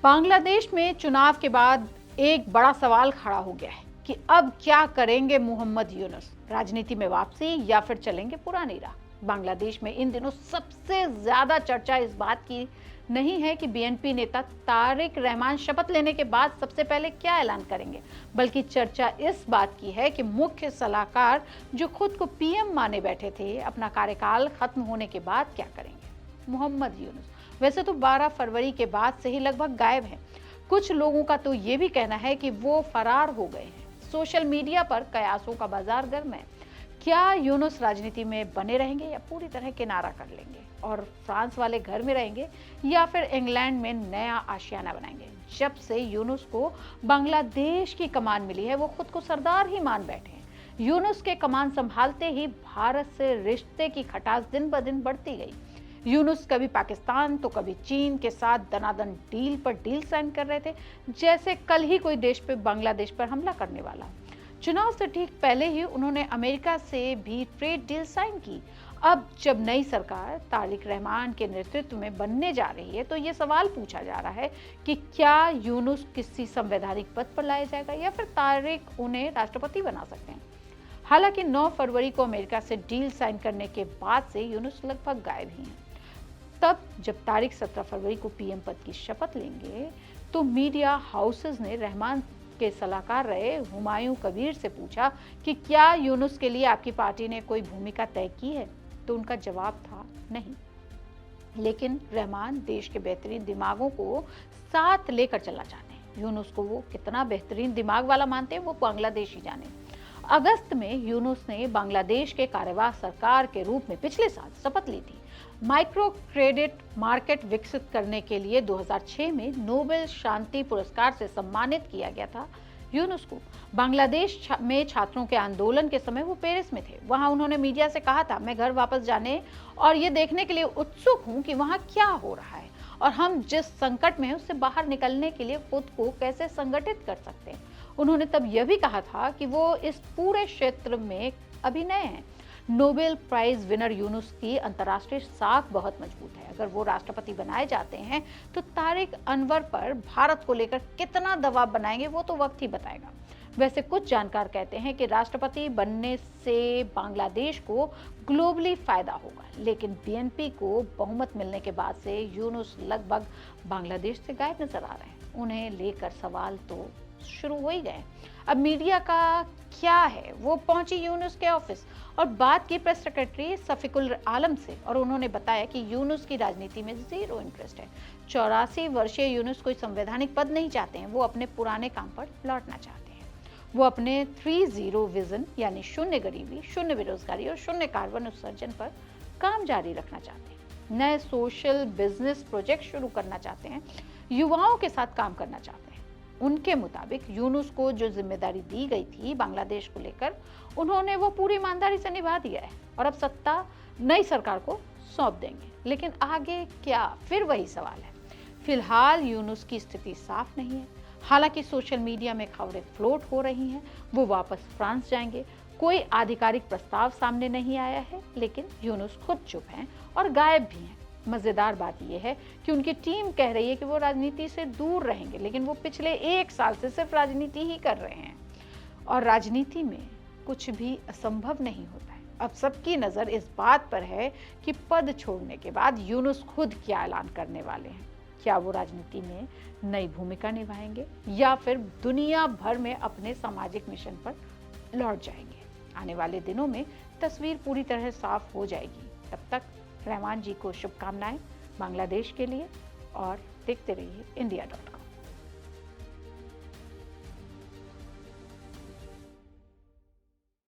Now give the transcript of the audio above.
बांग्लादेश में चुनाव के बाद एक बड़ा सवाल खड़ा हो गया है कि अब क्या करेंगे मोहम्मद यूनुस। राजनीति में वापसी या फिर चलेंगे पुरानी राह। बांग्लादेश में इन दिनों सबसे ज्यादा चर्चा इस बात की नहीं है कि बीएनपी नेता तारिक रहमान शपथ लेने के बाद सबसे पहले क्या ऐलान करेंगे, बल्कि चर्चा इस बात की है कि मुख्य सलाहकार जो खुद को पीएम माने बैठे थे, अपना कार्यकाल खत्म होने के बाद क्या करेंगे। मोहम्मद यूनुस वैसे तो 12 फरवरी के बाद से ही लगभग गायब हैं। कुछ लोगों का तो ये भी कहना है कि वो फरार हो गए हैं। सोशल मीडिया पर कयासों का बाजार गर्म है। क्या यूनुस राजनीति में बने रहेंगे या पूरी तरह किनारा कर लेंगे और फ्रांस वाले घर में रहेंगे या फिर इंग्लैंड में नया आशियाना बनाएंगे। जब से यूनुस को बांग्लादेश की कमान मिली है, वो खुद को सरदार ही मान बैठे हैं। यूनुस के कमान संभालते ही भारत से रिश्ते की खटास दिन ब दिन बढ़ती गई। यूनुस कभी पाकिस्तान तो कभी चीन के साथ दनादन डील पर डील साइन कर रहे थे, जैसे कल ही कोई देश पे बांग्लादेश पर हमला करने वाला। चुनाव से ठीक पहले ही उन्होंने अमेरिका से भी ट्रेड डील साइन की। अब जब नई सरकार तारिक रहमान के नेतृत्व में बनने जा रही है, तो ये सवाल पूछा जा रहा है कि क्या यूनुस किसी संवैधानिक पद पर लाया जाएगा या फिर तारिक उन्हें राष्ट्रपति बना सकते हैं। हालांकि 9 फरवरी को अमेरिका से डील साइन करने के बाद से यूनुस लगभग गायब ही हैं। तब जब तारिक 17 फरवरी को पीएम पद की शपथ लेंगे, तो मीडिया हाउसेस ने रहमान के सलाहकार रहे हुमायूं कबीर से पूछा कि क्या यूनुस के लिए आपकी पार्टी ने कोई भूमिका तय की है, तो उनका जवाब था नहीं। लेकिन रहमान देश के बेहतरीन दिमागों को साथ लेकर चलना चाहते हैं। यूनुस को वो कितना बेहतरीन दिमाग वाला मानते हैं, वो बांग्लादेश ही जाने। अगस्त में यूनुस ने बांग्लादेश के कार्यवाहक सरकार के रूप में पिछले साल शपथ ली थी। माइक्रो क्रेडिट मार्केट विकसित करने के लिए 2006 में नोबेल शांति पुरस्कार से सम्मानित किया गया था यूनुस को। बांग्लादेश में छात्रों के आंदोलन के समय वो पेरिस में थे। वहां उन्होंने मीडिया से कहा था, मैं घर वापस जाने और ये देखने के लिए उत्सुक हूं कि वहां क्या हो रहा है और हम जिस संकट में हैं उससे बाहर निकलने के लिए खुद को कैसे संगठित कर सकते हैं। उन्होंने तब यह भी कहा था कि वो इस पूरे क्षेत्र में अभी नए हैं। नोबेल प्राइज विनर यूनुस की अंतर्राष्ट्रीय साख बहुत मजबूत है। अगर वो राष्ट्रपति बनाए जाते हैं तो तारिक अनवर पर भारत को लेकर कितना दबाव बनाएंगे, वो तो वक्त ही बताएगा। वैसे कुछ जानकार कहते हैं कि राष्ट्रपति बनने से बांग्लादेश को ग्लोबली फायदा होगा, लेकिन बीएनपी को बहुमत मिलने के बाद से यूनुस लगभग बांग्लादेश से गायब नजर आ रहे हैं। उन्हें लेकर सवाल तो शुरू हो ही गए। अब मीडिया का क्या है, वो पहुंची यूनुस के ऑफिस और बात की प्रेस सेक्रेटरी सफीकुल आलम से, और उन्होंने बताया कि यूनुस की राजनीति में जीरो इंटरेस्ट है। 84 वर्षीय यूनुस कोई संवैधानिक पद नहीं चाहते हैं, वो अपने पुराने काम पर लौटना चाहते हैं। वो अपने 30 विजन यानी शून्य गरीबी, शून्य बेरोजगारी और शून्य कार्बन उत्सर्जन पर काम जारी रखना चाहते हैं। नए सोशल बिजनेस प्रोजेक्ट शुरू करना चाहते हैं, युवाओं के साथ काम करना चाहते हैं। उनके मुताबिक यूनुस को जो जिम्मेदारी दी गई थी बांग्लादेश को लेकर, उन्होंने वो पूरी ईमानदारी से निभा दिया है और अब सत्ता नई सरकार को सौंप देंगे। लेकिन आगे क्या, फिर वही सवाल है। फिलहाल यूनुस की स्थिति साफ नहीं है। हालांकि सोशल मीडिया में खबरें फ्लोट हो रही हैं, वो वापस फ्रांस जाएंगे। कोई आधिकारिक प्रस्ताव सामने नहीं आया है, लेकिन यूनुस खुद चुप हैं और गायब भी हैं। मजेदार बात यह है कि उनकी टीम कह रही है कि वो राजनीति से दूर रहेंगे, लेकिन वो पिछले 1 साल से सिर्फ राजनीति ही कर रहे हैं और राजनीति में कुछ भी असंभव नहीं होता है। अब सबकी नजर इस बात पर है कि पद छोड़ने के बाद यूनुस खुद क्या ऐलान करने वाले हैं। क्या वो राजनीति में नई भूमिका निभाएंगे या फिर दुनिया भर में अपने सामाजिक मिशन पर लौट जाएंगे। आने वाले दिनों में तस्वीर पूरी तरह साफ हो जाएगी। तब तक रहमान जी को शुभकामनाएं बांग्लादेश के लिए और देखते रहिए India.com।